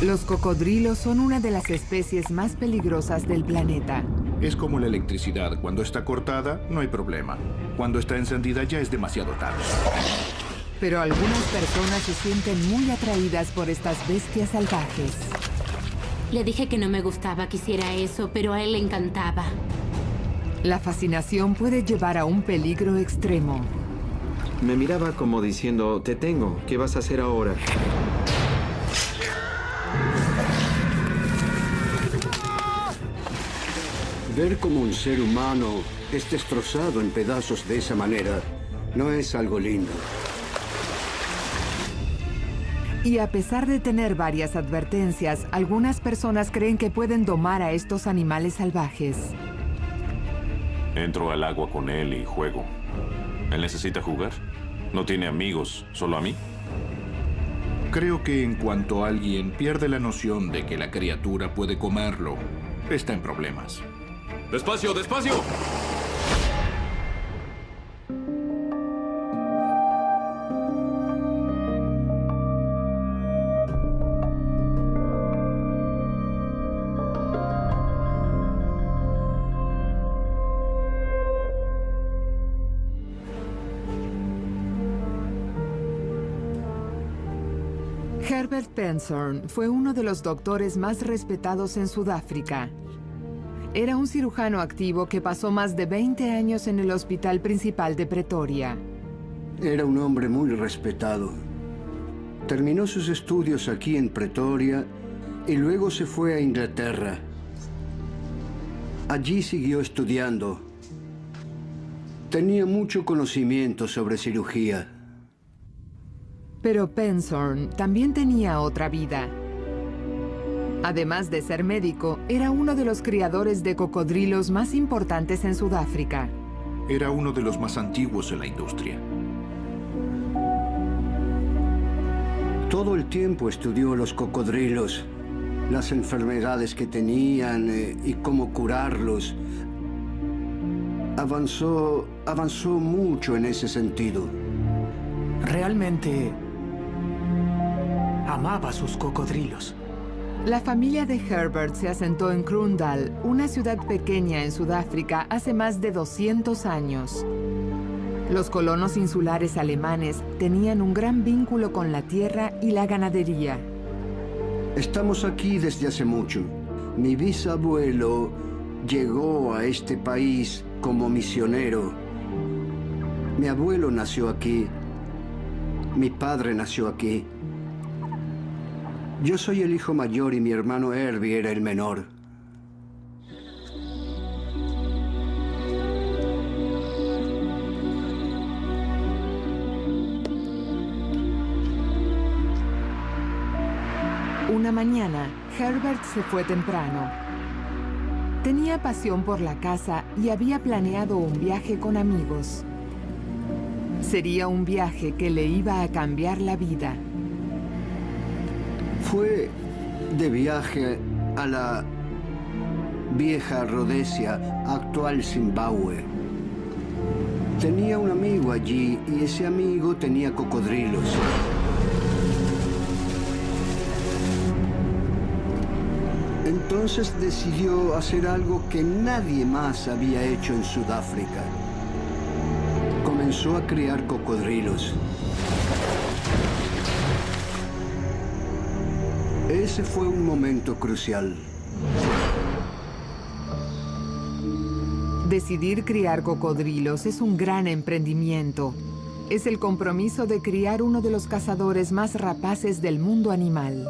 Los cocodrilos son una de las especies más peligrosas del planeta. Es como la electricidad. Cuando está cortada, no hay problema. Cuando está encendida, ya es demasiado tarde. Pero algunas personas se sienten muy atraídas por estas bestias salvajes. Le dije que no me gustaba que hiciera eso, pero a él le encantaba. La fascinación puede llevar a un peligro extremo. Me miraba como diciendo, te tengo, ¿qué vas a hacer ahora? Ver cómo un ser humano es destrozado en pedazos de esa manera no es algo lindo. Y a pesar de tener varias advertencias, algunas personas creen que pueden domar a estos animales salvajes. Entro al agua con él y juego. ¿Él necesita jugar? ¿No tiene amigos, solo a mí? Creo que en cuanto alguien pierde la noción de que la criatura puede comerlo, está en problemas. ¡Despacio, despacio! Herbert Penshorn fue uno de los doctores más respetados en Sudáfrica. Era un cirujano activo que pasó más de 20 años en el hospital principal de Pretoria. Era un hombre muy respetado. Terminó sus estudios aquí en Pretoria y luego se fue a Inglaterra. Allí siguió estudiando. Tenía mucho conocimiento sobre cirugía. Pero Penshorn también tenía otra vida. Además de ser médico, era uno de los criadores de cocodrilos más importantes en Sudáfrica. Era uno de los más antiguos en la industria. Todo el tiempo estudió los cocodrilos, las enfermedades que tenían y cómo curarlos. Avanzó mucho en ese sentido. Realmente amaba sus cocodrilos. La familia de Herbert se asentó en Crundal, una ciudad pequeña en Sudáfrica, hace más de 200 años. Los colonos insulares alemanes tenían un gran vínculo con la tierra y la ganadería. Estamos aquí desde hace mucho. Mi bisabuelo llegó a este país como misionero. Mi abuelo nació aquí. Mi padre nació aquí. Yo soy el hijo mayor y mi hermano Herbie era el menor. Una mañana, Herbert se fue temprano. Tenía pasión por la caza y había planeado un viaje con amigos. Sería un viaje que le iba a cambiar la vida. Fue de viaje a la vieja Rodesia, actual Zimbabue. Tenía un amigo allí y ese amigo tenía cocodrilos. Entonces decidió hacer algo que nadie más había hecho en Sudáfrica. Comenzó a criar cocodrilos. Ese fue un momento crucial. Decidir criar cocodrilos es un gran emprendimiento. Es el compromiso de criar uno de los cazadores más rapaces del mundo animal.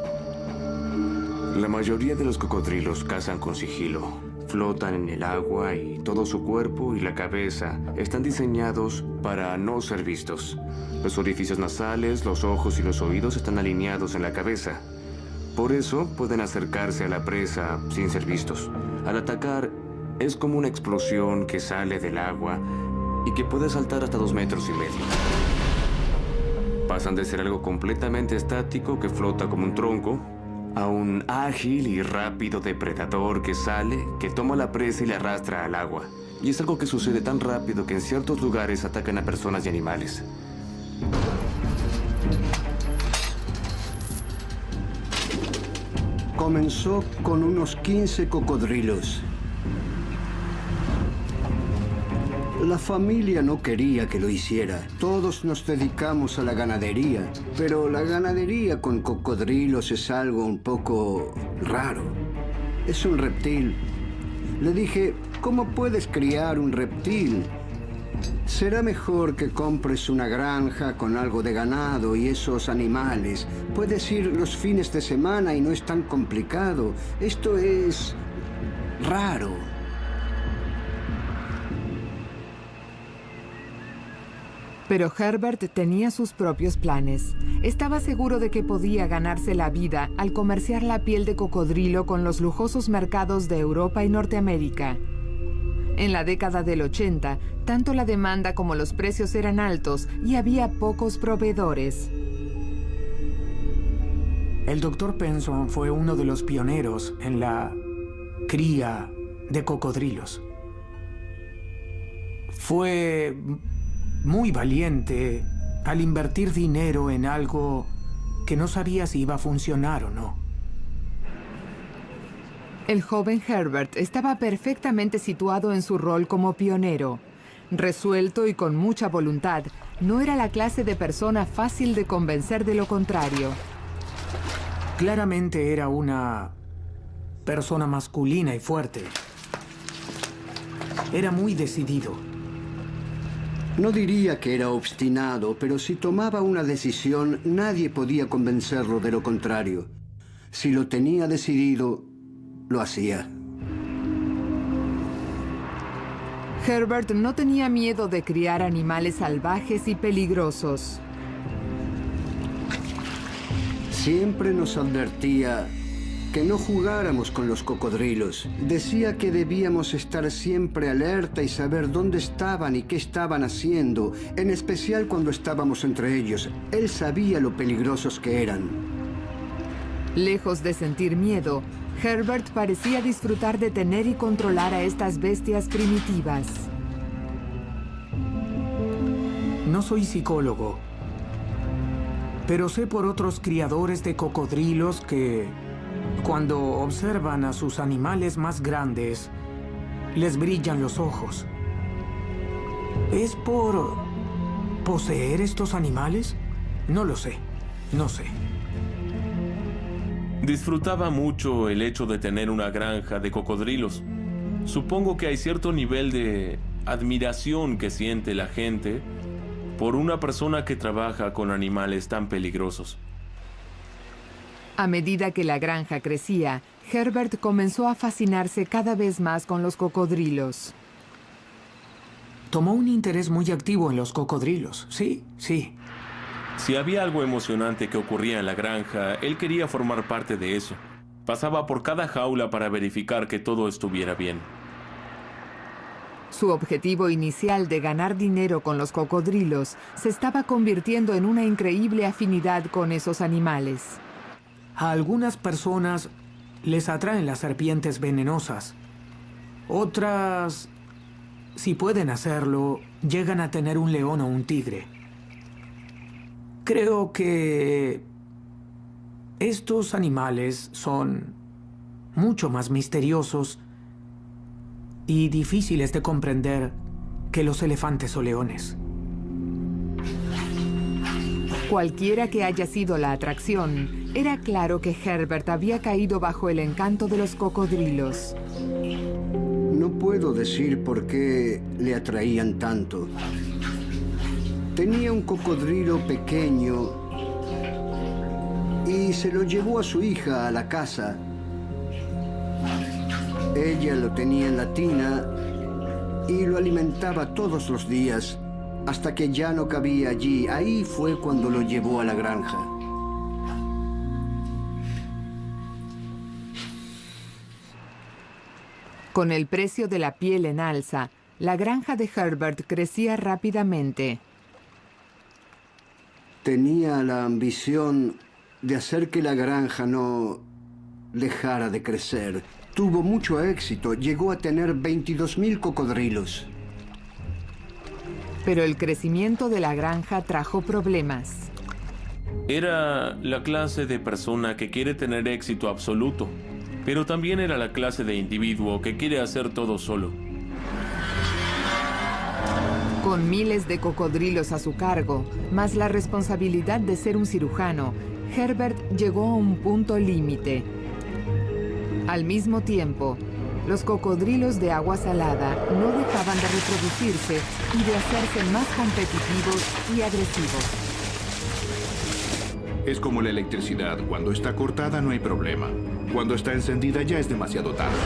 La mayoría de los cocodrilos cazan con sigilo. Flotan en el agua y todo su cuerpo y la cabeza están diseñados para no ser vistos. Los orificios nasales, los ojos y los oídos están alineados en la cabeza. Por eso pueden acercarse a la presa sin ser vistos. Al atacar, es como una explosión que sale del agua y que puede saltar hasta 2,5 metros. Pasan de ser algo completamente estático que flota como un tronco a un ágil y rápido depredador que sale, que toma la presa y la arrastra al agua. Y es algo que sucede tan rápido que en ciertos lugares atacan a personas y animales. Comenzó con unos 15 cocodrilos. La familia no quería que lo hiciera. Todos nos dedicamos a la ganadería, pero la ganadería con cocodrilos es algo un poco raro. Es un reptil. Le dije, ¿cómo puedes criar un reptil? Será mejor que compres una granja con algo de ganado y esos animales. Puedes ir los fines de semana y no es tan complicado. Esto es raro. Pero Herbert tenía sus propios planes. Estaba seguro de que podía ganarse la vida al comerciar la piel de cocodrilo con los lujosos mercados de Europa y Norteamérica. En la década del 80, tanto la demanda como los precios eran altos y había pocos proveedores. El Dr. Penson fue uno de los pioneros en la cría de cocodrilos. Fue muy valiente al invertir dinero en algo que no sabía si iba a funcionar o no. El joven Herbert estaba perfectamente situado en su rol como pionero. Resuelto y con mucha voluntad, no era la clase de persona fácil de convencer de lo contrario. Claramente era una persona masculina y fuerte. Era muy decidido. No diría que era obstinado, pero si tomaba una decisión, nadie podía convencerlo de lo contrario. Si lo tenía decidido, lo hacía. Herbert no tenía miedo de criar animales salvajes y peligrosos. Siempre nos advertía que no jugáramos con los cocodrilos. Decía que debíamos estar siempre alerta y saber dónde estaban y qué estaban haciendo, en especial cuando estábamos entre ellos. Él sabía lo peligrosos que eran. Lejos de sentir miedo, Herbert parecía disfrutar de tener y controlar a estas bestias primitivas. No soy psicólogo, pero sé por otros criadores de cocodrilos que, cuando observan a sus animales más grandes, les brillan los ojos. ¿Es por poseer estos animales? No lo sé, no sé. Disfrutaba mucho el hecho de tener una granja de cocodrilos. Supongo que hay cierto nivel de admiración que siente la gente por una persona que trabaja con animales tan peligrosos. A medida que la granja crecía, Herbert comenzó a fascinarse cada vez más con los cocodrilos. Tomó un interés muy activo en los cocodrilos. Sí. Si había algo emocionante que ocurría en la granja, él quería formar parte de eso. Pasaba por cada jaula para verificar que todo estuviera bien. Su objetivo inicial de ganar dinero con los cocodrilos se estaba convirtiendo en una increíble afinidad con esos animales. A algunas personas les atraen las serpientes venenosas. Otras, si pueden hacerlo, llegan a tener un león o un tigre. Creo que estos animales son mucho más misteriosos y difíciles de comprender que los elefantes o leones. Cualquiera que haya sido la atracción, era claro que Herbert había caído bajo el encanto de los cocodrilos. No puedo decir por qué le atraían tanto. Tenía un cocodrilo pequeño y se lo llevó a su hija a la casa. Ella lo tenía en la tina y lo alimentaba todos los días hasta que ya no cabía allí. Ahí fue cuando lo llevó a la granja. Con el precio de la piel en alza, la granja de Herbert crecía rápidamente. Tenía la ambición de hacer que la granja no dejara de crecer. Tuvo mucho éxito. Llegó a tener 22,000 cocodrilos. Pero el crecimiento de la granja trajo problemas. Era la clase de persona que quiere tener éxito absoluto, pero también era la clase de individuo que quiere hacer todo solo. Con miles de cocodrilos a su cargo, más la responsabilidad de ser un cirujano, Herbert llegó a un punto límite. Al mismo tiempo, los cocodrilos de agua salada no dejaban de reproducirse y de hacerse más competitivos y agresivos. Es como la electricidad. Cuando está cortada no hay problema. Cuando está encendida ya es demasiado tarde.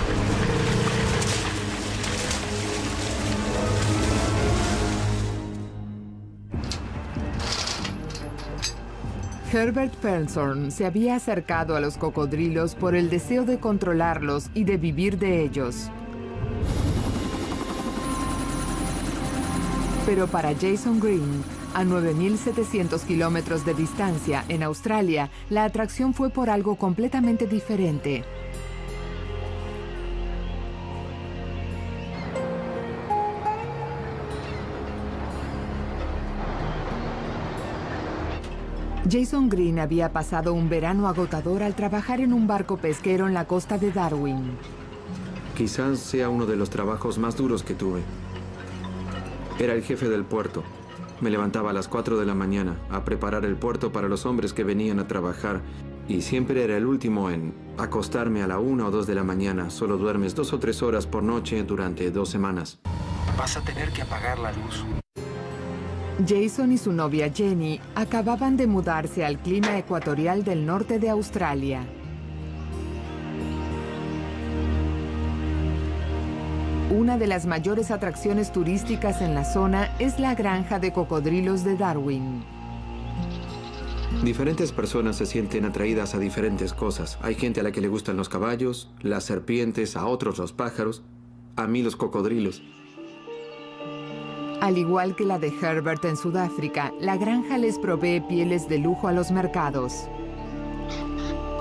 Herbert Pernsorn se había acercado a los cocodrilos por el deseo de controlarlos y de vivir de ellos. Pero para Jason Green, a 9.700 kilómetros de distancia, en Australia, la atracción fue por algo completamente diferente. Jason Green había pasado un verano agotador al trabajar en un barco pesquero en la costa de Darwin. Quizás sea uno de los trabajos más duros que tuve. Era el jefe del puerto. Me levantaba a las 4 de la mañana a preparar el puerto para los hombres que venían a trabajar y siempre era el último en acostarme a la 1 o 2 de la mañana. Solo duermes 2 o 3 horas por noche durante 2 semanas. Vas a tener que apagar la luz. Jason y su novia Jenny acababan de mudarse al clima ecuatorial del norte de Australia. Una de las mayores atracciones turísticas en la zona es la granja de cocodrilos de Darwin. Diferentes personas se sienten atraídas a diferentes cosas. Hay gente a la que le gustan los caballos, las serpientes, a otros los pájaros, a mí los cocodrilos. Al igual que la de Herbert en Sudáfrica, la granja les provee pieles de lujo a los mercados.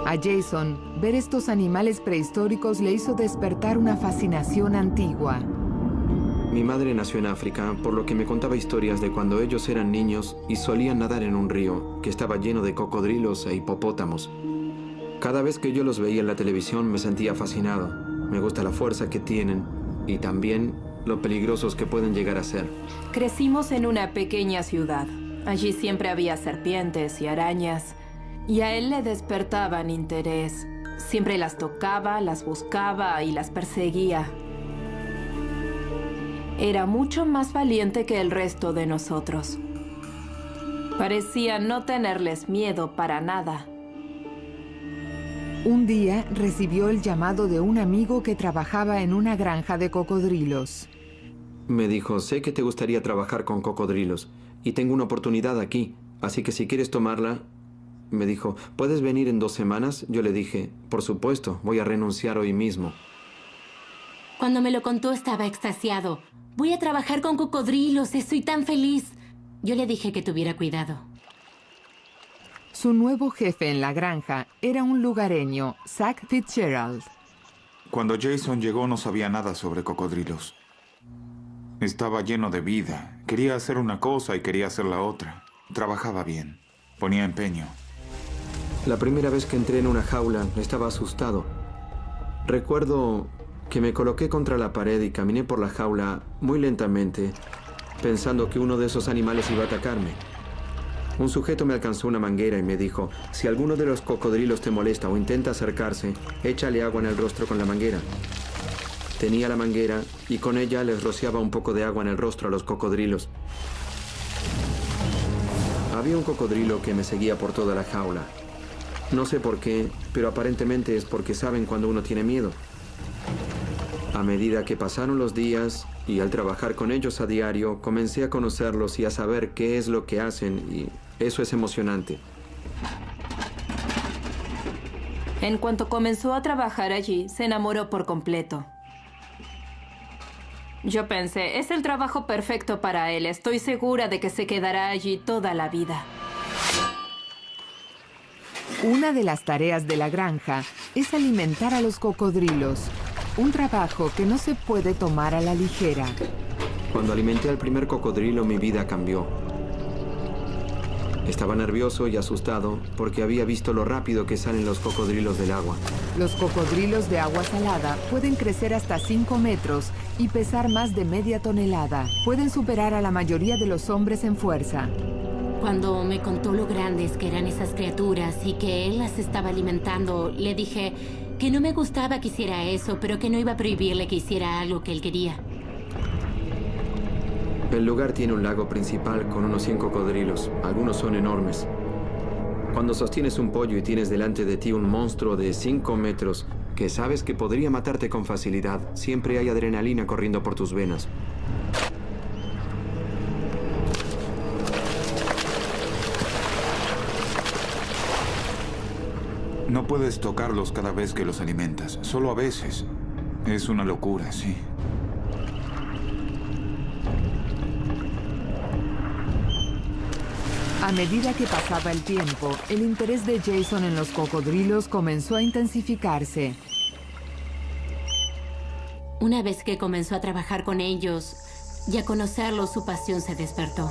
A Jason, ver estos animales prehistóricos le hizo despertar una fascinación antigua. Mi madre nació en África, por lo que me contaba historias de cuando ellos eran niños y solían nadar en un río que estaba lleno de cocodrilos e hipopótamos. Cada vez que yo los veía en la televisión me sentía fascinado. Me gusta la fuerza que tienen y también lo peligrosos que pueden llegar a ser. Crecimos en una pequeña ciudad. Allí siempre había serpientes y arañas, y a él le despertaban interés. Siempre las tocaba, las buscaba y las perseguía. Era mucho más valiente que el resto de nosotros. Parecía no tenerles miedo para nada. Un día recibió el llamado de un amigo que trabajaba en una granja de cocodrilos. Me dijo, sé que te gustaría trabajar con cocodrilos y tengo una oportunidad aquí, así que si quieres tomarla... Me dijo, ¿puedes venir en 2 semanas? Yo le dije, por supuesto, voy a renunciar hoy mismo. Cuando me lo contó estaba extasiado. Voy a trabajar con cocodrilos, estoy tan feliz. Yo le dije que tuviera cuidado. Su nuevo jefe en la granja era un lugareño, Zach Fitzgerald. Cuando Jason llegó no sabía nada sobre cocodrilos. Estaba lleno de vida. Quería hacer una cosa y quería hacer la otra. Trabajaba bien. Ponía empeño. La primera vez que entré en una jaula estaba asustado. Recuerdo que me coloqué contra la pared y caminé por la jaula muy lentamente, pensando que uno de esos animales iba a atacarme. Un sujeto me alcanzó una manguera y me dijo, si alguno de los cocodrilos te molesta o intenta acercarse, échale agua en el rostro con la manguera. Tenía la manguera y con ella les rociaba un poco de agua en el rostro a los cocodrilos. Había un cocodrilo que me seguía por toda la jaula. No sé por qué, pero aparentemente es porque saben cuando uno tiene miedo. A medida que pasaron los días y al trabajar con ellos a diario, comencé a conocerlos y a saber qué es lo que hacen y eso es emocionante. En cuanto comenzó a trabajar allí, se enamoró por completo. Yo pensé, es el trabajo perfecto para él. Estoy segura de que se quedará allí toda la vida. Una de las tareas de la granja es alimentar a los cocodrilos, un trabajo que no se puede tomar a la ligera. Cuando alimenté al primer cocodrilo, mi vida cambió. Estaba nervioso y asustado porque había visto lo rápido que salen los cocodrilos del agua. Los cocodrilos de agua salada pueden crecer hasta 5 metros y pesar más de media tonelada. Pueden superar a la mayoría de los hombres en fuerza. Cuando me contó lo grandes que eran esas criaturas y que él las estaba alimentando, le dije que no me gustaba que hiciera eso, pero que no iba a prohibirle que hiciera algo que él quería. El lugar tiene un lago principal con unos 100 cocodrilos. Algunos son enormes. Cuando sostienes un pollo y tienes delante de ti un monstruo de 5 metros que sabes que podría matarte con facilidad, siempre hay adrenalina corriendo por tus venas. No puedes tocarlos cada vez que los alimentas, solo a veces. Es una locura, sí. A medida que pasaba el tiempo, el interés de Jason en los cocodrilos comenzó a intensificarse. Una vez que comenzó a trabajar con ellos y a conocerlos, su pasión se despertó.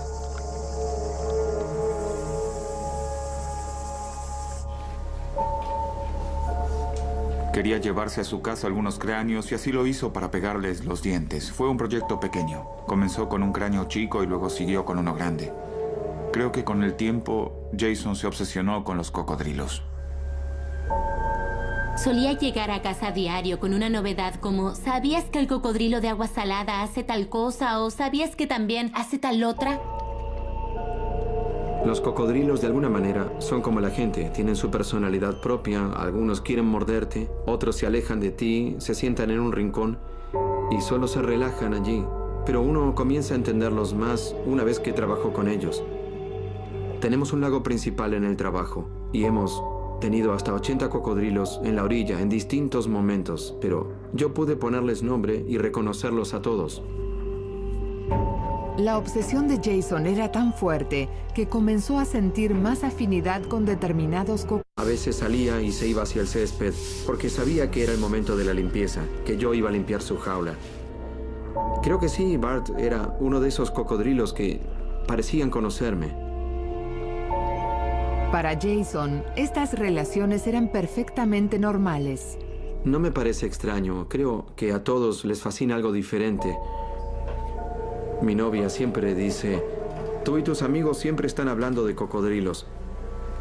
Quería llevarse a su casa algunos cráneos y así lo hizo para pegarles los dientes. Fue un proyecto pequeño. Comenzó con un cráneo chico y luego siguió con uno grande. Creo que con el tiempo, Jason se obsesionó con los cocodrilos. Solía llegar a casa a diario con una novedad como ¿sabías que el cocodrilo de agua salada hace tal cosa? ¿O sabías que también hace tal otra? Los cocodrilos, de alguna manera, son como la gente. Tienen su personalidad propia. Algunos quieren morderte, otros se alejan de ti, se sientan en un rincón y solo se relajan allí. Pero uno comienza a entenderlos más una vez que trabajó con ellos. Tenemos un lago principal en el trabajo y hemos tenido hasta 80 cocodrilos en la orilla en distintos momentos, pero yo pude ponerles nombre y reconocerlos a todos. La obsesión de Jason era tan fuerte que comenzó a sentir más afinidad con determinados cocodrilos. A veces salía y se iba hacia el césped porque sabía que era el momento de la limpieza, que yo iba a limpiar su jaula. Creo que sí, Bart era uno de esos cocodrilos que parecían conocerme. Para Jason, estas relaciones eran perfectamente normales. No me parece extraño. Creo que a todos les fascina algo diferente. Mi novia siempre dice, tú y tus amigos siempre están hablando de cocodrilos.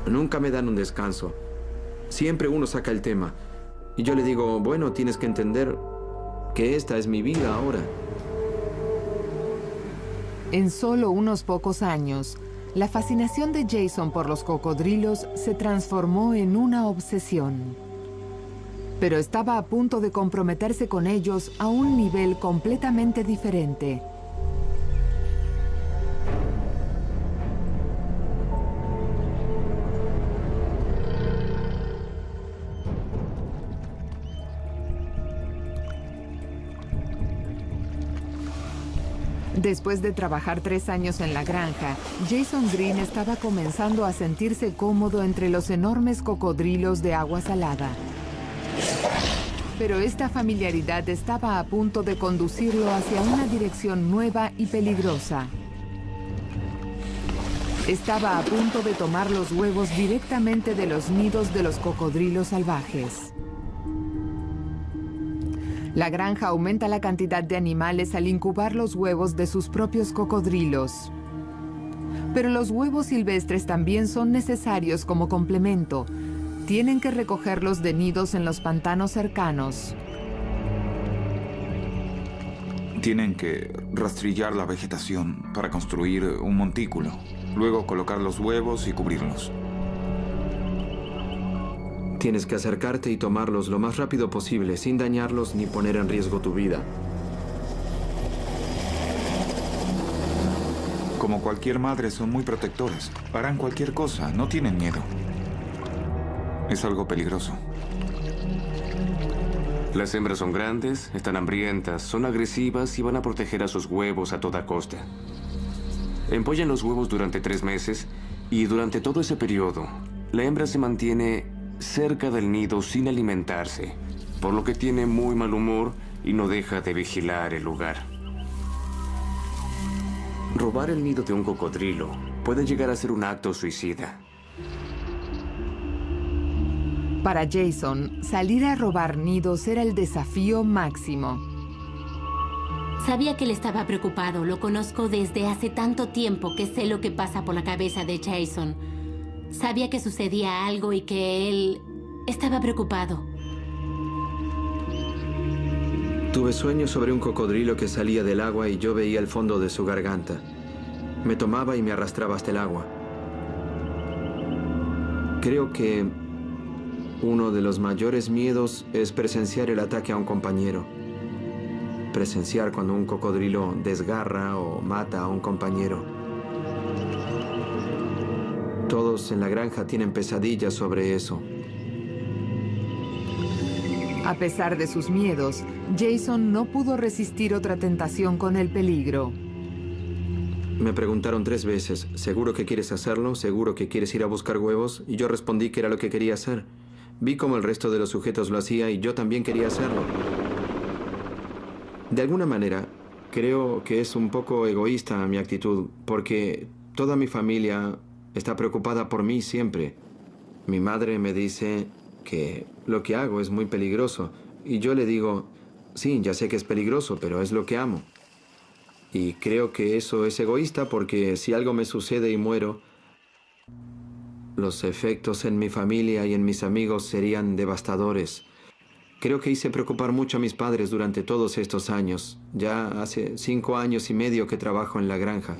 Nunca me dan un descanso. Siempre uno saca el tema. Y yo le digo, bueno, tienes que entender que esta es mi vida ahora. En solo unos pocos años, la fascinación de Jason por los cocodrilos se transformó en una obsesión. Pero estaba a punto de comprometerse con ellos a un nivel completamente diferente. Después de trabajar 3 años en la granja, Jason Green estaba comenzando a sentirse cómodo entre los enormes cocodrilos de agua salada. Pero esta familiaridad estaba a punto de conducirlo hacia una dirección nueva y peligrosa. Estaba a punto de tomar los huevos directamente de los nidos de los cocodrilos salvajes. La granja aumenta la cantidad de animales al incubar los huevos de sus propios cocodrilos. Pero los huevos silvestres también son necesarios como complemento. Tienen que recogerlos de nidos en los pantanos cercanos. Tienen que rastrillar la vegetación para construir un montículo. Luego colocar los huevos y cubrirlos. Tienes que acercarte y tomarlos lo más rápido posible, sin dañarlos ni poner en riesgo tu vida. Como cualquier madre, son muy protectores. Harán cualquier cosa, no tienen miedo. Es algo peligroso. Las hembras son grandes, están hambrientas, son agresivas y van a proteger a sus huevos a toda costa. Empollan los huevos durante 3 meses y durante todo ese periodo, la hembra se mantiene cerca del nido sin alimentarse, por lo que tiene muy mal humor y no deja de vigilar el lugar. Robar el nido de un cocodrilo puede llegar a ser un acto suicida. Para Jason, salir a robar nidos era el desafío máximo. Sabía que él estaba preocupado. Lo conozco desde hace tanto tiempo que sé lo que pasa por la cabeza de Jason. Sabía que sucedía algo y que él estaba preocupado. Tuve sueños sobre un cocodrilo que salía del agua y yo veía el fondo de su garganta. Me tomaba y me arrastraba hasta el agua. Creo que uno de los mayores miedos es presenciar el ataque a un compañero. Presenciar cuando un cocodrilo desgarra o mata a un compañero. Todos en la granja tienen pesadillas sobre eso. A pesar de sus miedos, Jason no pudo resistir otra tentación con el peligro. Me preguntaron 3 veces, ¿seguro que quieres hacerlo? ¿Seguro que quieres ir a buscar huevos? Y yo respondí que era lo que quería hacer. Vi cómo el resto de los sujetos lo hacía y yo también quería hacerlo. De alguna manera, creo que es un poco egoísta mi actitud, porque toda mi familia está preocupada por mí siempre. Mi madre me dice que lo que hago es muy peligroso, y yo le digo, sí, ya sé que es peligroso, pero es lo que amo. Y creo que eso es egoísta porque si algo me sucede y muero, los efectos en mi familia y en mis amigos serían devastadores. Creo que hice preocupar mucho a mis padres durante todos estos años. Ya hace 5 años y medio que trabajo en la granja.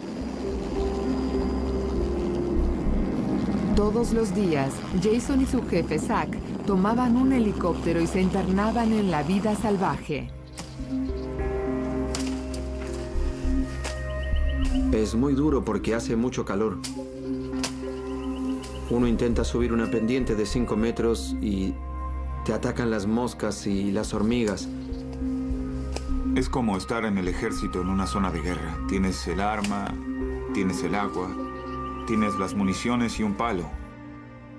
Todos los días, Jason y su jefe, Zach, tomaban un helicóptero y se internaban en la vida salvaje. Es muy duro porque hace mucho calor. Uno intenta subir una pendiente de 5 metros y te atacan las moscas y las hormigas. Es como estar en el ejército en una zona de guerra. Tienes el arma, tienes el agua, tienes las municiones y un palo.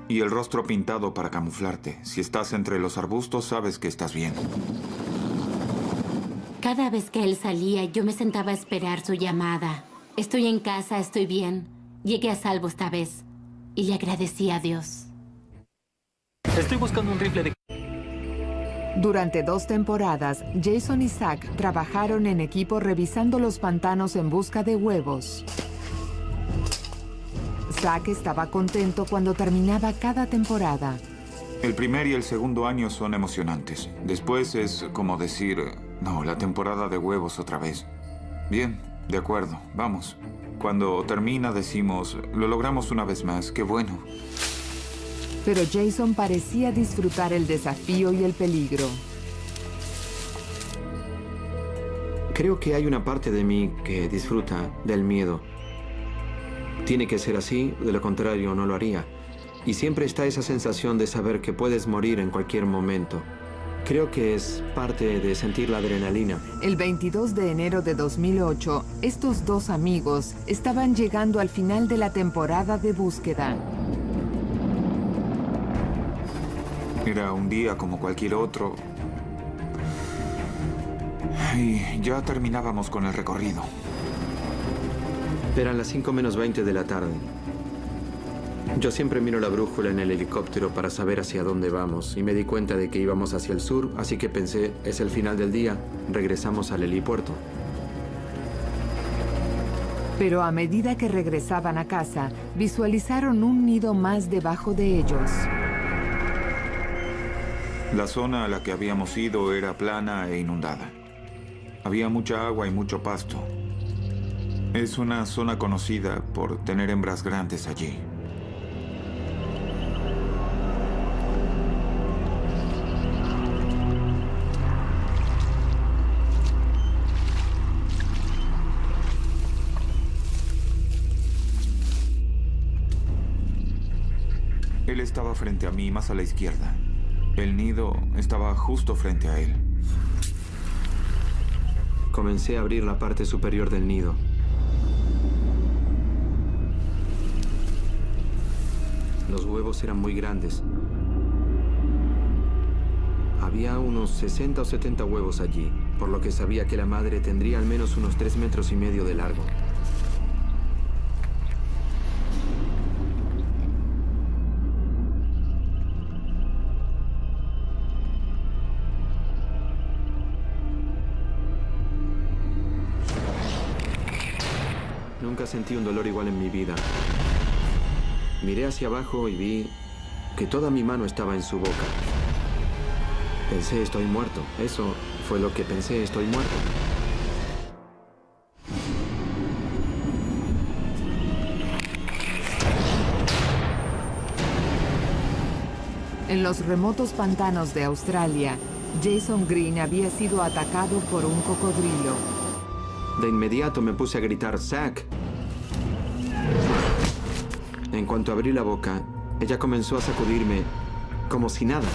Y el rostro pintado para camuflarte. Si estás entre los arbustos, sabes que estás bien. Cada vez que él salía, yo me sentaba a esperar su llamada. Estoy en casa, estoy bien. Llegué a salvo esta vez. Y le agradecí a Dios. Estoy buscando un rifle de... Durante 2 temporadas, Jason y Zach trabajaron en equipo revisando los pantanos en busca de huevos. Zach estaba contento cuando terminaba cada temporada. El primer y el segundo año son emocionantes. Después es como decir, no, la temporada de huevos otra vez. Bien, de acuerdo, vamos. Cuando termina decimos, lo logramos una vez más, qué bueno. Pero Jason parecía disfrutar el desafío y el peligro. Creo que hay una parte de mí que disfruta del miedo. Tiene que ser así, de lo contrario no lo haría. Y siempre está esa sensación de saber que puedes morir en cualquier momento. Creo que es parte de sentir la adrenalina. El 22 de enero de 2008, estos 2 amigos estaban llegando al final de la temporada de búsqueda. Era un día como cualquier otro. Y ya terminábamos con el recorrido. Eran las 5:20 de la tarde. Yo siempre miro la brújula en el helicóptero para saber hacia dónde vamos y me di cuenta de que íbamos hacia el sur, así que pensé, es el final del día, regresamos al helipuerto. Pero a medida que regresaban a casa, visualizaron un nido más debajo de ellos. La zona a la que habíamos ido era plana e inundada. Había mucha agua y mucho pasto. Es una zona conocida por tener hembras grandes allí. Él estaba frente a mí, más a la izquierda. El nido estaba justo frente a él. Comencé a abrir la parte superior del nido. Los huevos eran muy grandes. Había unos 60 o 70 huevos allí, por lo que sabía que la madre tendría al menos unos 3,5 metros de largo. sentí un dolor igual en mi vida. Miré hacia abajo y vi que toda mi mano estaba en su boca. Pensé, estoy muerto. Eso fue lo que pensé, estoy muerto. En los remotos pantanos de Australia, Jason Green había sido atacado por un cocodrilo. De inmediato me puse a gritar, ¡Zack! En cuanto abrí la boca, ella comenzó a sacudirme como si nada.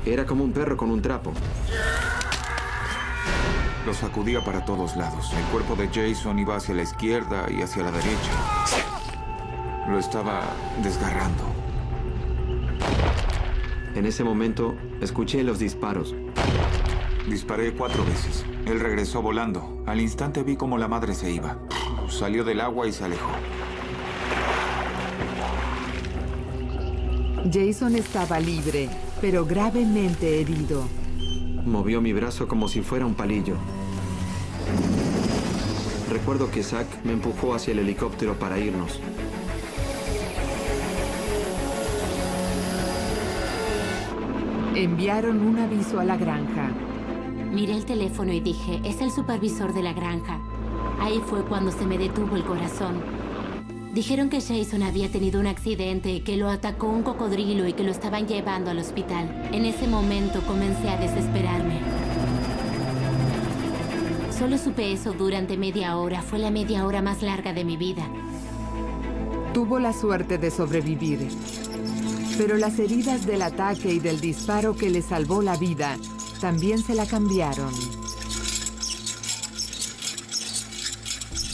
Era como un perro con un trapo. Lo sacudía para todos lados. El cuerpo de Jason iba hacia la izquierda y hacia la derecha. Lo estaba desgarrando. En ese momento, escuché los disparos. Disparé 4 veces. Él regresó volando. Al instante vi cómo la madre se iba. Salió del agua y se alejó. Jason estaba libre, pero gravemente herido. Movió mi brazo como si fuera un palillo. Recuerdo que Zack me empujó hacia el helicóptero para irnos. Enviaron un aviso a la granja. Miré el teléfono y dije, es el supervisor de la granja. Ahí fue cuando se me detuvo el corazón. Dijeron que Jason había tenido un accidente, que lo atacó un cocodrilo y que lo estaban llevando al hospital. En ese momento comencé a desesperarme. Solo supe eso durante media hora. Fue la media hora más larga de mi vida. Tuvo la suerte de sobrevivir. Pero las heridas del ataque y del disparo que le salvó la vida también se la cambiaron.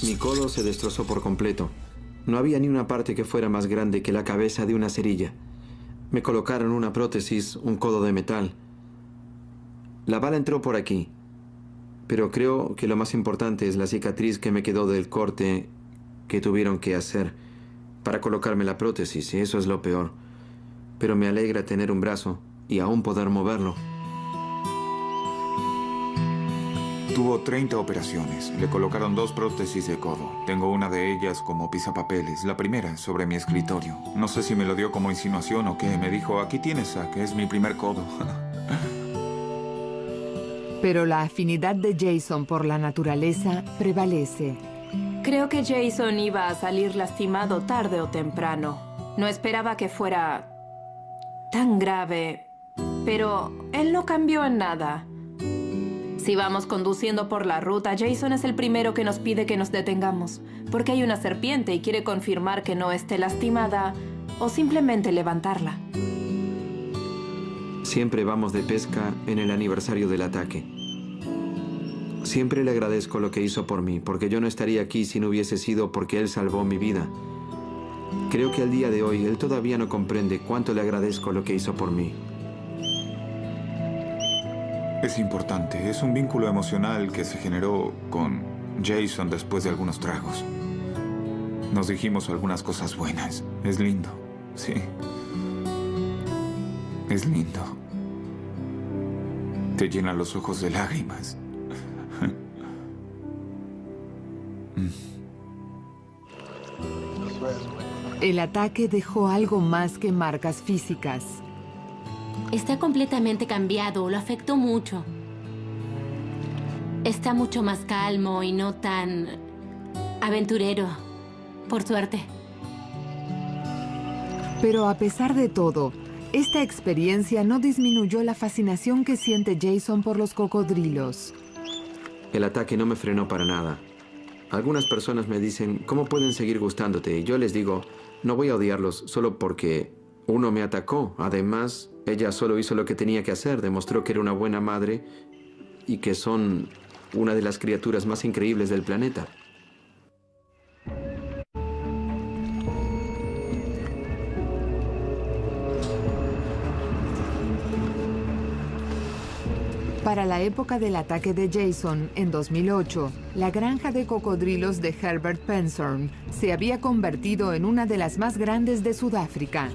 Mi codo se destrozó por completo. No había ni una parte que fuera más grande que la cabeza de una cerilla. Me colocaron una prótesis, un codo de metal. La bala entró por aquí. Pero creo que lo más importante es la cicatriz que me quedó del corte que tuvieron que hacer para colocarme la prótesis, y eso es lo peor. Pero me alegra tener un brazo y aún poder moverlo. Tuvo 30 operaciones. Le colocaron 2 prótesis de codo. Tengo una de ellas como pisapapeles. La primera sobre mi escritorio. No sé si me lo dio como insinuación o qué. Me dijo, aquí tienes, Zack, es mi primer codo. Pero la afinidad de Jason por la naturaleza prevalece. Creo que Jason iba a salir lastimado tarde o temprano. No esperaba que fuera tan grave, pero él no cambió en nada. Si vamos conduciendo por la ruta, Jason es el primero que nos pide que nos detengamos, porque hay una serpiente y quiere confirmar que no esté lastimada o simplemente levantarla. Siempre vamos de pesca en el aniversario del ataque. Siempre le agradezco lo que hizo por mí, porque yo no estaría aquí si no hubiese sido porque él salvó mi vida. Creo que al día de hoy él todavía no comprende cuánto le agradezco lo que hizo por mí. Es importante. Es un vínculo emocional que se generó con Jason después de algunos tragos. Nos dijimos algunas cosas buenas. Es lindo, sí. Es lindo. Te llena los ojos de lágrimas. El ataque dejó algo más que marcas físicas. Está completamente cambiado, lo afectó mucho. Está mucho más calmo y no tan aventurero, por suerte. Pero a pesar de todo, esta experiencia no disminuyó la fascinación que siente Jason por los cocodrilos. El ataque no me frenó para nada. Algunas personas me dicen, ¿cómo pueden seguir gustándote? Y yo les digo, no voy a odiarlos solo porque uno me atacó. Además, ella solo hizo lo que tenía que hacer, demostró que era una buena madre y que son una de las criaturas más increíbles del planeta. Para la época del ataque de Jason, en 2008, la granja de cocodrilos de Herbert Penshorn se había convertido en una de las más grandes de Sudáfrica,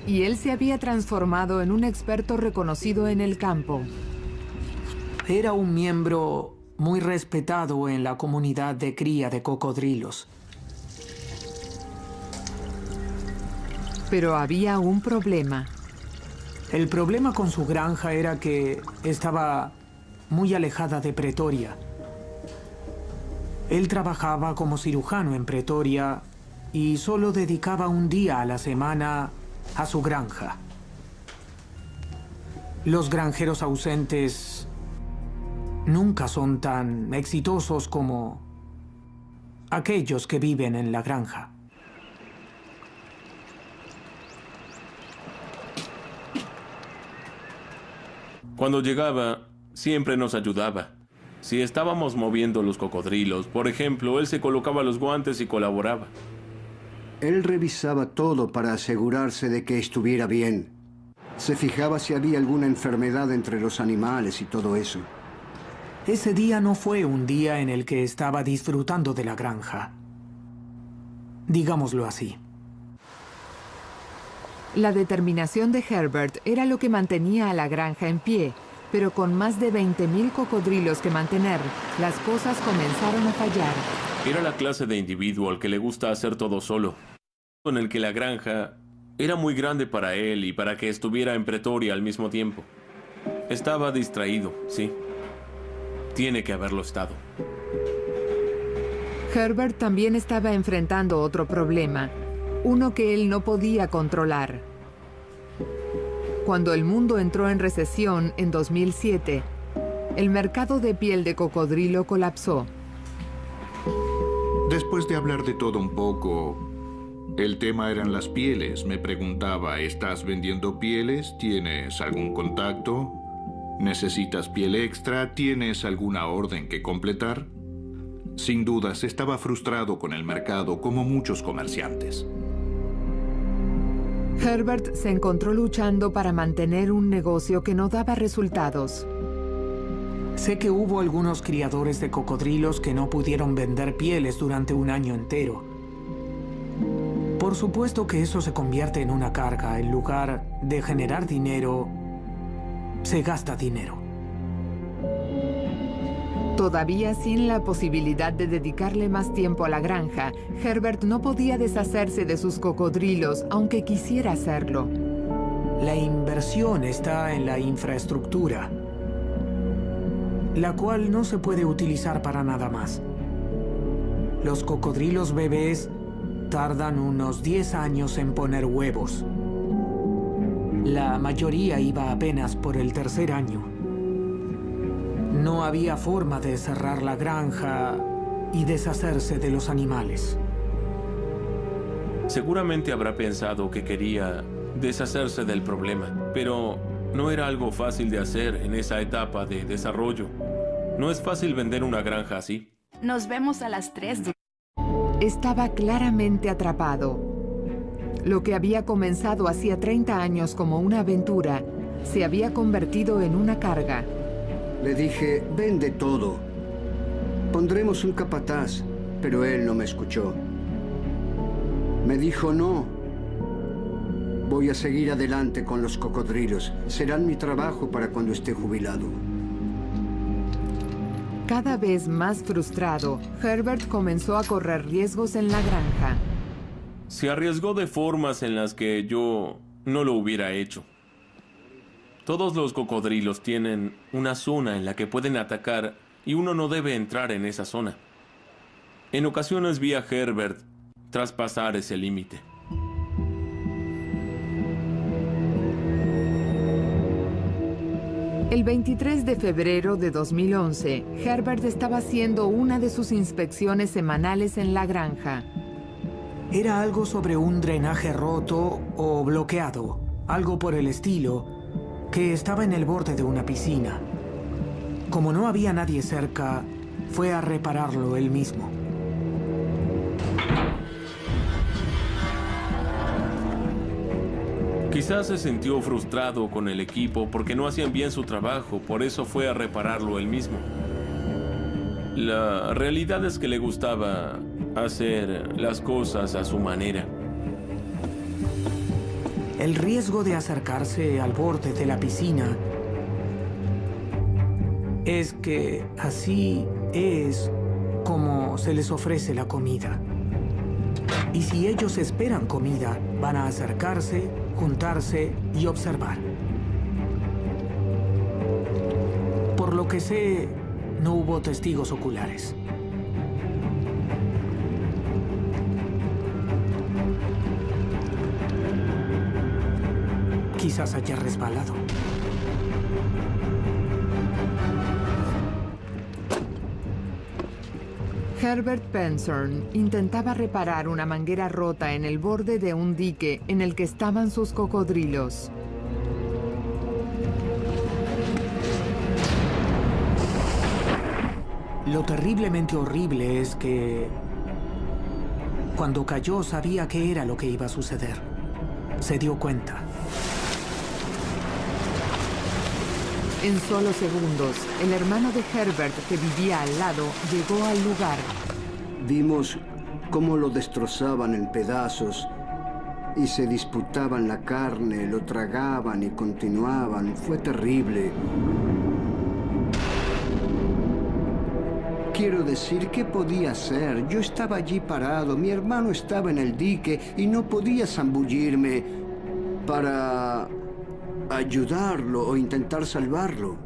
y él se había transformado en un experto reconocido en el campo. Era un miembro muy respetado en la comunidad de cría de cocodrilos. Pero había un problema. El problema con su granja era que estaba muy alejada de Pretoria. Él trabajaba como cirujano en Pretoria y solo dedicaba un día a la semana a su granja. Los granjeros ausentes nunca son tan exitosos como aquellos que viven en la granja. Cuando llegaba, siempre nos ayudaba. Si estábamos moviendo los cocodrilos, por ejemplo, él se colocaba los guantes y colaboraba. Él revisaba todo para asegurarse de que estuviera bien. Se fijaba si había alguna enfermedad entre los animales y todo eso. Ese día no fue un día en el que estaba disfrutando de la granja. Digámoslo así. La determinación de Herbert era lo que mantenía a la granja en pie, pero con más de 20.000 cocodrilos que mantener, las cosas comenzaron a fallar. Era la clase de individuo al que le gusta hacer todo solo, en el que la granja era muy grande para él y para que estuviera en Pretoria al mismo tiempo. Estaba distraído, sí. Tiene que haberlo estado. Herbert también estaba enfrentando otro problema, uno que él no podía controlar. Cuando el mundo entró en recesión en 2007, el mercado de piel de cocodrilo colapsó. Después de hablar de todo un poco, el tema eran las pieles. Me preguntaba, ¿estás vendiendo pieles? ¿Tienes algún contacto? ¿Necesitas piel extra? ¿Tienes alguna orden que completar? Sin dudas, estaba frustrado con el mercado, como muchos comerciantes. Herbert se encontró luchando para mantener un negocio que no daba resultados. Sé que hubo algunos criadores de cocodrilos que no pudieron vender pieles durante un año entero. Por supuesto que eso se convierte en una carga. En lugar de generar dinero, se gasta dinero. Todavía sin la posibilidad de dedicarle más tiempo a la granja, Herbert no podía deshacerse de sus cocodrilos, aunque quisiera hacerlo. La inversión está en la infraestructura, la cual no se puede utilizar para nada más. Los cocodrilos bebés tardan unos 10 años en poner huevos. La mayoría iba apenas por el tercer año. No había forma de cerrar la granja y deshacerse de los animales. Seguramente habrá pensado que quería deshacerse del problema, pero no era algo fácil de hacer en esa etapa de desarrollo. No es fácil vender una granja así. Nos vemos a las 3. Estaba claramente atrapado. Lo que había comenzado hacía 30 años como una aventura se había convertido en una carga. Le dije, vende todo. Pondremos un capataz, pero él no me escuchó. Me dijo, no. Voy a seguir adelante con los cocodrilos. Serán mi trabajo para cuando esté jubilado. Cada vez más frustrado, Herbert comenzó a correr riesgos en la granja. Se arriesgó de formas en las que yo no lo hubiera hecho. Todos los cocodrilos tienen una zona en la que pueden atacar y uno no debe entrar en esa zona. En ocasiones vi a Herbert traspasar ese límite. El 23 de febrero de 2011, Herbert estaba haciendo una de sus inspecciones semanales en la granja. Era algo sobre un drenaje roto o bloqueado, algo por el estilo, que estaba en el borde de una piscina. Como no había nadie cerca, fue a repararlo él mismo. Quizás se sintió frustrado con el equipo porque no hacían bien su trabajo, por eso fue a repararlo él mismo. La realidad es que le gustaba hacer las cosas a su manera. El riesgo de acercarse al borde de la piscina es que así es como se les ofrece la comida. Y si ellos esperan comida, van a acercarse, juntarse y observar. Por lo que sé, no hubo testigos oculares. Quizás haya resbalado. Herbert Pensorn intentaba reparar una manguera rota en el borde de un dique en el que estaban sus cocodrilos. Lo terriblemente horrible es que cuando cayó sabía qué era lo que iba a suceder. Se dio cuenta. En solo segundos, el hermano de Herbert, que vivía al lado, llegó al lugar. Vimos cómo lo destrozaban en pedazos y se disputaban la carne, lo tragaban y continuaban. Fue terrible. Quiero decir, ¿qué podía hacer? Yo estaba allí parado, mi hermano estaba en el dique y no podía zambullirme para ayudarlo o intentar salvarlo.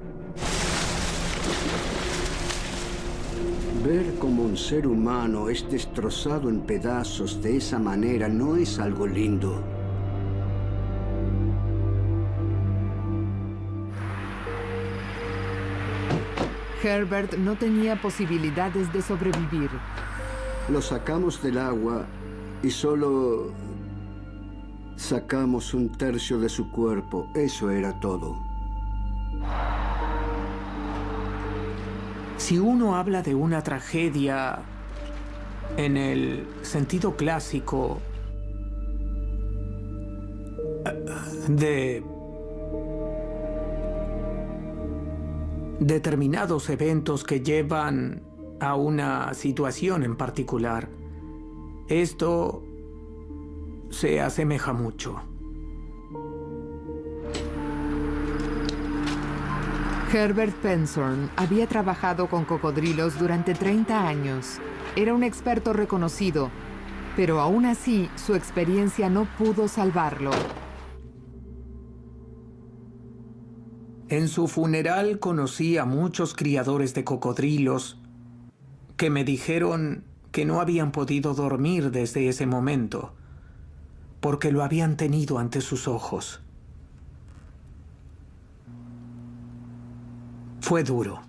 Ver cómo un ser humano es destrozado en pedazos de esa manera no es algo lindo. Herbert no tenía posibilidades de sobrevivir. Lo sacamos del agua y solo sacamos un tercio de su cuerpo. Eso era todo. Si uno habla de una tragedia en el sentido clásico de determinados eventos que llevan a una situación en particular, esto se asemeja mucho. Herbert Pensorn había trabajado con cocodrilos durante 30 años. Era un experto reconocido, pero aún así su experiencia no pudo salvarlo. En su funeral conocí a muchos criadores de cocodrilos que me dijeron que no habían podido dormir desde ese momento porque lo habían tenido ante sus ojos. Fue duro.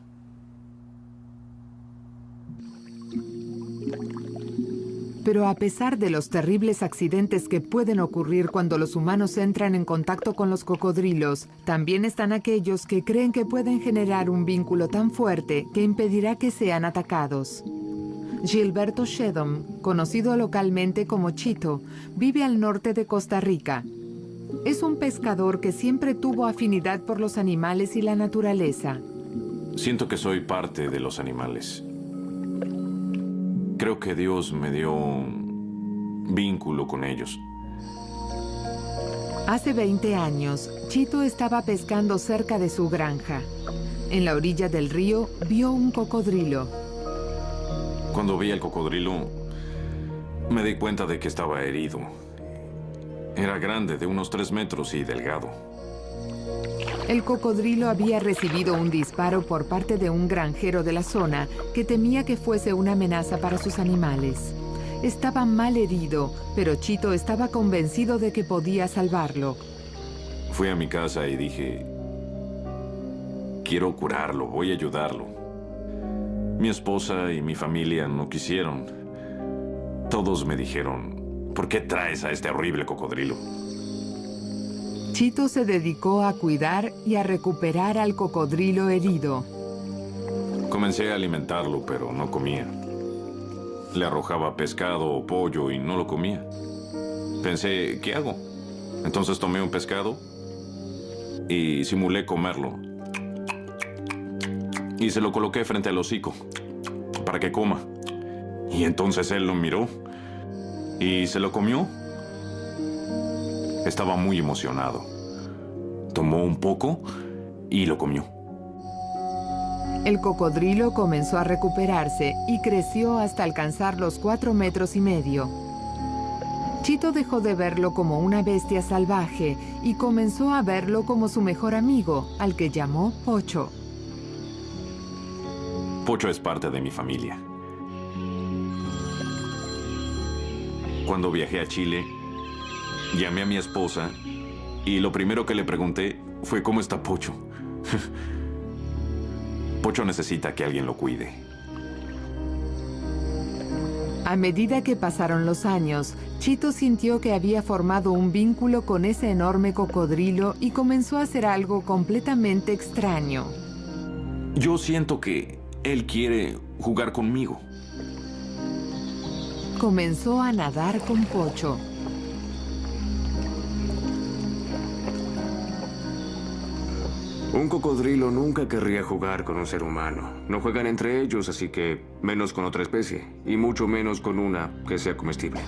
Pero a pesar de los terribles accidentes que pueden ocurrir cuando los humanos entran en contacto con los cocodrilos, también están aquellos que creen que pueden generar un vínculo tan fuerte que impedirá que sean atacados. Gilberto Shedom, conocido localmente como Chito, vive al norte de Costa Rica. Es un pescador que siempre tuvo afinidad por los animales y la naturaleza. Siento que soy parte de los animales. Creo que Dios me dio un vínculo con ellos. Hace 20 años, Chito estaba pescando cerca de su granja. En la orilla del río, vio un cocodrilo. Cuando vi al cocodrilo, me di cuenta de que estaba herido. Era grande, de unos 3 metros y delgado. El cocodrilo había recibido un disparo por parte de un granjero de la zona que temía que fuese una amenaza para sus animales. Estaba mal herido, pero Chito estaba convencido de que podía salvarlo. Fui a mi casa y dije, quiero curarlo, voy a ayudarlo. Mi esposa y mi familia no quisieron. Todos me dijeron, ¿por qué traes a este horrible cocodrilo? Chito se dedicó a cuidar y a recuperar al cocodrilo herido. Comencé a alimentarlo, pero no comía. Le arrojaba pescado o pollo y no lo comía. Pensé, ¿qué hago? Entonces tomé un pescado y simulé comerlo. Y se lo coloqué frente al hocico para que coma. Y entonces él lo miró y se lo comió. Estaba muy emocionado. Tomó un poco y lo comió. El cocodrilo comenzó a recuperarse y creció hasta alcanzar los 4,5 metros. Chito dejó de verlo como una bestia salvaje y comenzó a verlo como su mejor amigo, al que llamó Pocho. Pocho es parte de mi familia. Cuando viajé a Chile, llamé a mi esposa y lo primero que le pregunté fue ¿cómo está Pocho? Pocho necesita que alguien lo cuide. A medida que pasaron los años, Chito sintió que había formado un vínculo con ese enorme cocodrilo y comenzó a hacer algo completamente extraño. Yo siento que él quiere jugar conmigo. Comenzó a nadar con Pocho. Un cocodrilo nunca querría jugar con un ser humano. No juegan entre ellos, así que menos con otra especie. Y mucho menos con una que sea comestible.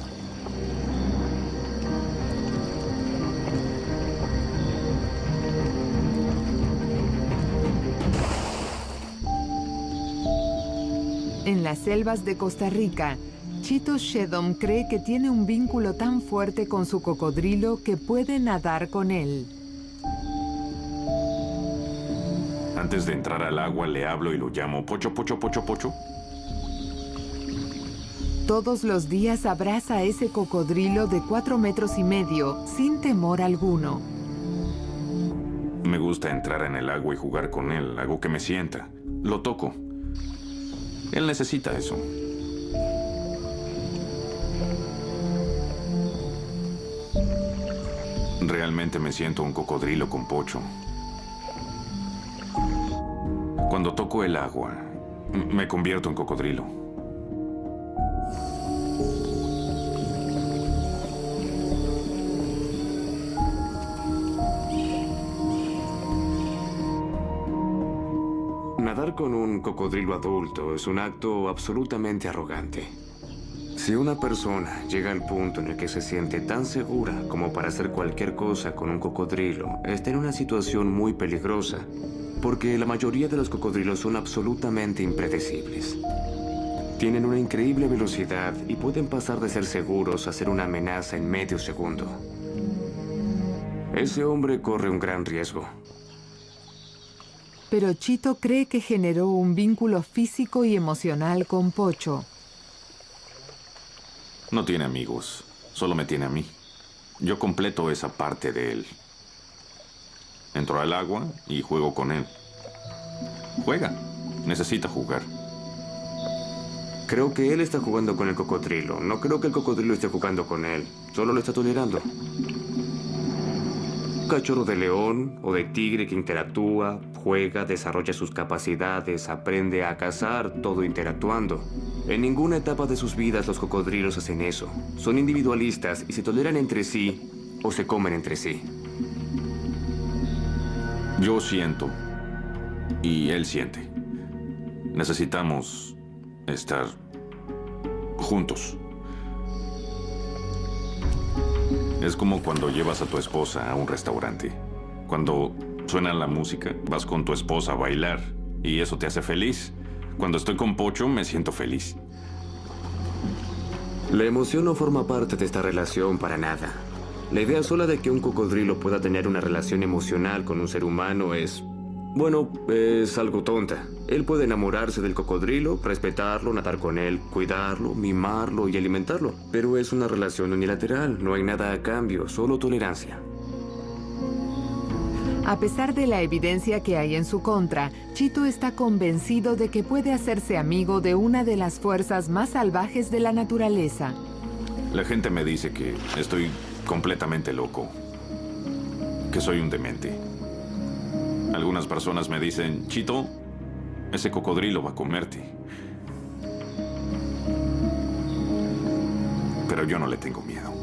En las selvas de Costa Rica, Chito Shedom cree que tiene un vínculo tan fuerte con su cocodrilo que puede nadar con él. Antes de entrar al agua le hablo y lo llamo Pocho, Pocho, Pocho, Pocho. Todos los días abraza a ese cocodrilo de 4,5 metros sin temor alguno. Me gusta entrar en el agua y jugar con él, hago que me sienta. Lo toco. Él necesita eso. Realmente me siento un cocodrilo con Pocho. Cuando toco el agua, me convierto en cocodrilo. Nadar con un cocodrilo adulto es un acto absolutamente arrogante. Si una persona llega al punto en el que se siente tan segura como para hacer cualquier cosa con un cocodrilo, está en una situación muy peligrosa, porque la mayoría de los cocodrilos son absolutamente impredecibles. Tienen una increíble velocidad y pueden pasar de ser seguros a ser una amenaza en medio segundo. Ese hombre corre un gran riesgo. Pero Chito cree que generó un vínculo físico y emocional con Pocho. No tiene amigos, solo me tiene a mí. Yo completo esa parte de él. Entro al agua y juego con él. Juega. Necesita jugar. Creo que él está jugando con el cocodrilo. No creo que el cocodrilo esté jugando con él. Solo lo está tolerando. Un cachorro de león o de tigre que interactúa, juega, desarrolla sus capacidades, aprende a cazar, todo interactuando. En ninguna etapa de sus vidas los cocodrilos hacen eso. Son individualistas y se toleran entre sí o se comen entre sí. Yo siento y él siente. Necesitamos estar juntos. Es como cuando llevas a tu esposa a un restaurante. Cuando suena la música, vas con tu esposa a bailar y eso te hace feliz. Cuando estoy con Pocho, me siento feliz. La emoción no forma parte de esta relación para nada. La idea sola de que un cocodrilo pueda tener una relación emocional con un ser humano es... bueno, es algo tonta. Él puede enamorarse del cocodrilo, respetarlo, nadar con él, cuidarlo, mimarlo y alimentarlo. Pero es una relación unilateral, no hay nada a cambio, solo tolerancia. A pesar de la evidencia que hay en su contra, Chito está convencido de que puede hacerse amigo de una de las fuerzas más salvajes de la naturaleza. La gente me dice que estoy completamente loco, que soy un demente. Algunas personas me dicen, Chito, ese cocodrilo va a comerte. Pero yo no le tengo miedo.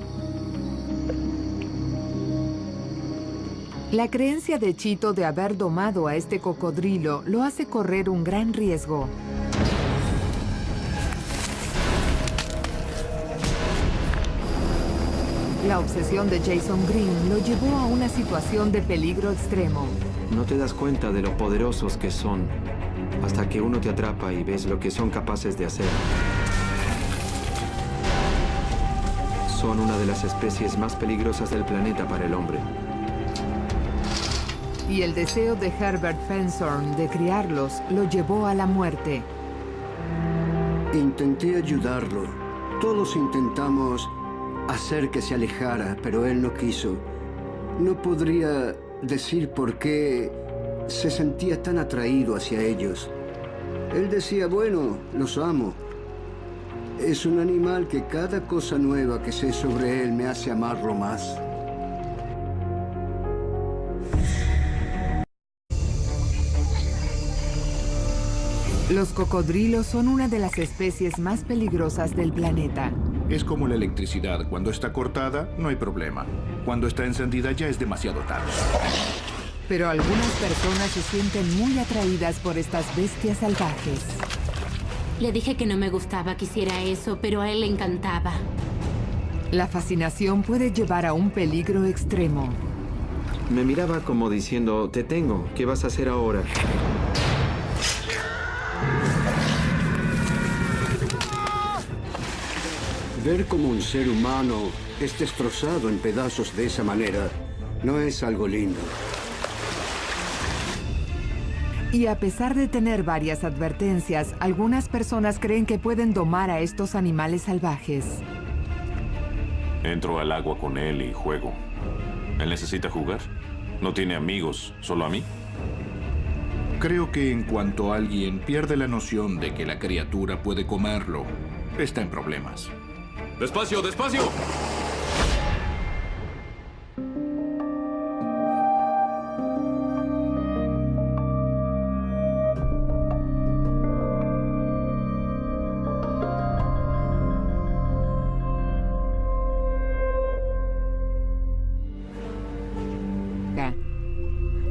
La creencia de Chito de haber domado a este cocodrilo lo hace correr un gran riesgo. La obsesión de Jason Green lo llevó a una situación de peligro extremo. No te das cuenta de lo poderosos que son hasta que uno te atrapa y ves lo que son capaces de hacer. son una de las especies más peligrosas del planeta para el hombre. Y el deseo de Herbert Penshorn de criarlos lo llevó a la muerte. Intenté ayudarlo. Todos intentamos hacer que se alejara, pero él no quiso. No podría decir por qué se sentía tan atraído hacia ellos. Él decía, bueno, los amo. Es un animal que cada cosa nueva que sé sobre él me hace amarlo más. Los cocodrilos son una de las especies más peligrosas del planeta. Es como la electricidad. Cuando está cortada, no hay problema. Cuando está encendida ya es demasiado tarde. Pero algunas personas se sienten muy atraídas por estas bestias salvajes. Le dije que no me gustaba que hiciera eso, pero a él le encantaba. La fascinación puede llevar a un peligro extremo. Me miraba como diciendo, te tengo, ¿qué vas a hacer ahora? Ver cómo un ser humano es destrozado en pedazos de esa manera no es algo lindo. Y a pesar de tener varias advertencias, algunas personas creen que pueden domar a estos animales salvajes. Entro al agua con él y juego. ¿Él necesita jugar? ¿No tiene amigos, solo a mí? Creo que en cuanto alguien pierde la noción de que la criatura puede comerlo, está en problemas. ¡Despacio, despacio!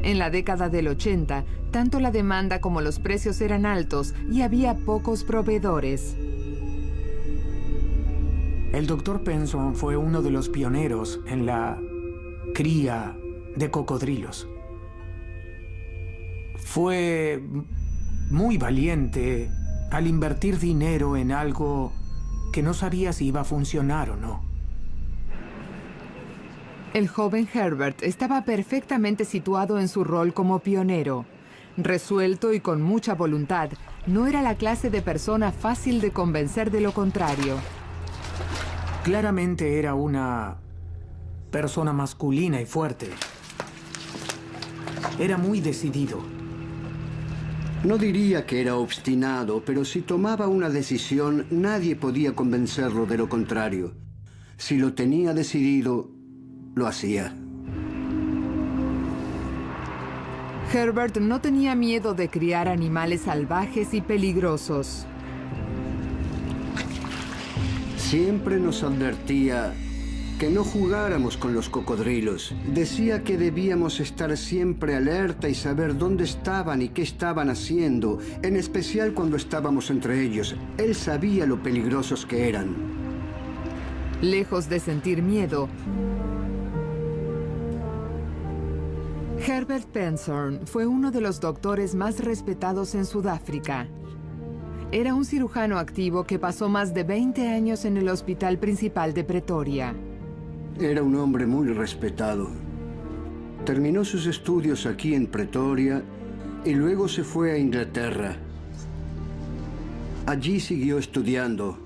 En la década del 80, tanto la demanda como los precios eran altos y había pocos proveedores. El Dr. Penshorn fue uno de los pioneros en la cría de cocodrilos. Fue muy valiente al invertir dinero en algo que no sabía si iba a funcionar o no. El joven Herbert estaba perfectamente situado en su rol como pionero. Resuelto y con mucha voluntad, no era la clase de persona fácil de convencer de lo contrario. Claramente era una persona masculina y fuerte. Era muy decidido. No diría que era obstinado, pero si tomaba una decisión, nadie podía convencerlo de lo contrario. Si lo tenía decidido, lo hacía. Herbert no tenía miedo de criar animales salvajes y peligrosos. Siempre nos advertía que no jugáramos con los cocodrilos. Decía que debíamos estar siempre alerta y saber dónde estaban y qué estaban haciendo, en especial cuando estábamos entre ellos. Él sabía lo peligrosos que eran. Lejos de sentir miedo, Herbert Penshorn fue uno de los doctores más respetados en Sudáfrica. Era un cirujano activo que pasó más de 20 años en el hospital principal de Pretoria. Era un hombre muy respetado. Terminó sus estudios aquí en Pretoria y luego se fue a Inglaterra. Allí siguió estudiando.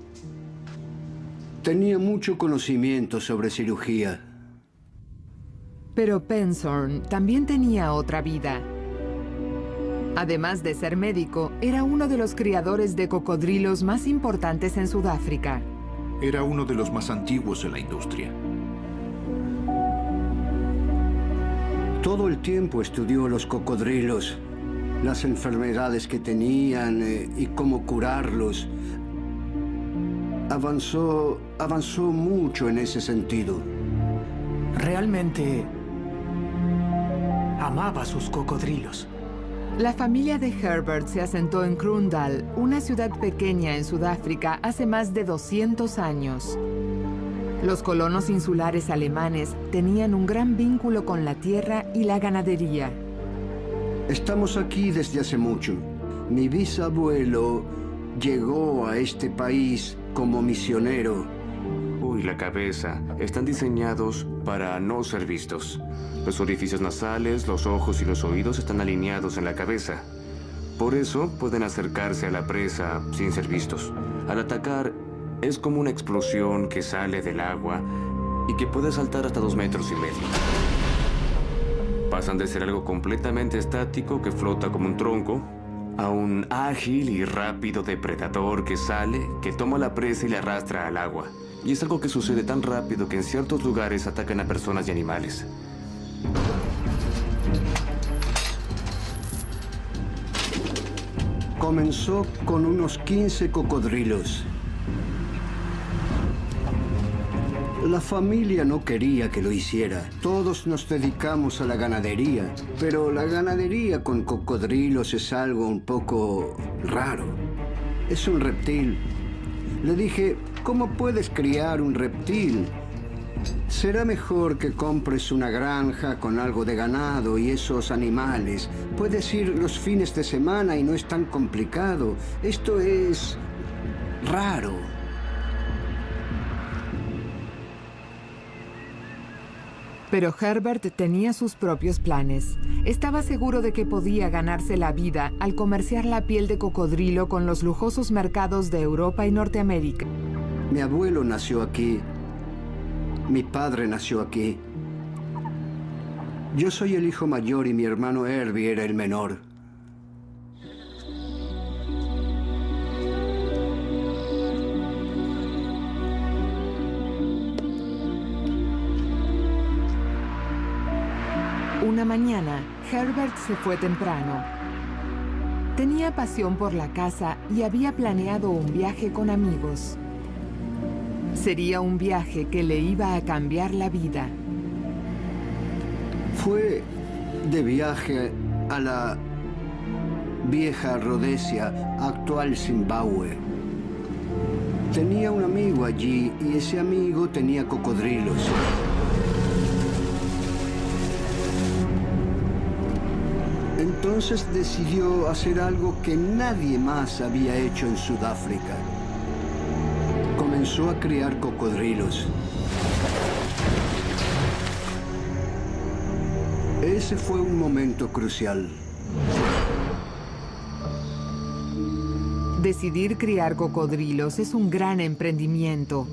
Tenía mucho conocimiento sobre cirugía. Pero Penshorn también tenía otra vida. Además de ser médico, era uno de los criadores de cocodrilos más importantes en Sudáfrica. Era uno de los más antiguos en la industria. Todo el tiempo estudió los cocodrilos, las enfermedades que tenían y cómo curarlos. Avanzó mucho en ese sentido. Realmente amaba sus cocodrilos. La familia de Herbert se asentó en Kroondal, una ciudad pequeña en Sudáfrica, hace más de 200 años. Los colonos insulares alemanes tenían un gran vínculo con la tierra y la ganadería. Estamos aquí desde hace mucho. Mi bisabuelo llegó a este país como misionero. Uy. cuerpo y la cabeza están diseñados para no ser vistos. Los orificios nasales, los ojos y los oídos están alineados en la cabeza. Por eso pueden acercarse a la presa sin ser vistos. Al atacar, es como una explosión que sale del agua y que puede saltar hasta 2,5 metros. Pasan de ser algo completamente estático que flota como un tronco a un ágil y rápido depredador que sale, que toma la presa y la arrastra al agua. Y es algo que sucede tan rápido que en ciertos lugares atacan a personas y animales. Comenzó con unos 15 cocodrilos. La familia no quería que lo hiciera. Todos nos dedicamos a la ganadería, pero la ganadería con cocodrilos es algo un poco raro. Es un reptil. Le dije, ¿cómo puedes criar un reptil? Será mejor que compres una granja con algo de ganado y esos animales. Puedes ir los fines de semana y no es tan complicado. Esto es raro. Pero Herbert tenía sus propios planes. Estaba seguro de que podía ganarse la vida al comerciar la piel de cocodrilo con los lujosos mercados de Europa y Norteamérica. Mi abuelo nació aquí. Mi padre nació aquí. Yo soy el hijo mayor y mi hermano Herbie era el menor. Una mañana, Herbert se fue temprano. Tenía pasión por la caza y había planeado un viaje con amigos. Sería un viaje que le iba a cambiar la vida. Fue de viaje a la vieja Rhodesia, actual Zimbabue. Tenía un amigo allí y ese amigo tenía cocodrilos. Entonces decidió hacer algo que nadie más había hecho en Sudáfrica. Comenzó a criar cocodrilos. Ese fue un momento crucial. Decidir criar cocodrilos es un gran emprendimiento.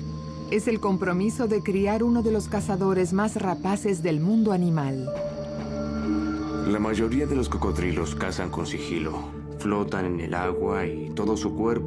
Es el compromiso de criar uno de los cazadores más rapaces del mundo animal. La mayoría de los cocodrilos cazan con sigilo. Flotan en el agua y todo su cuerpo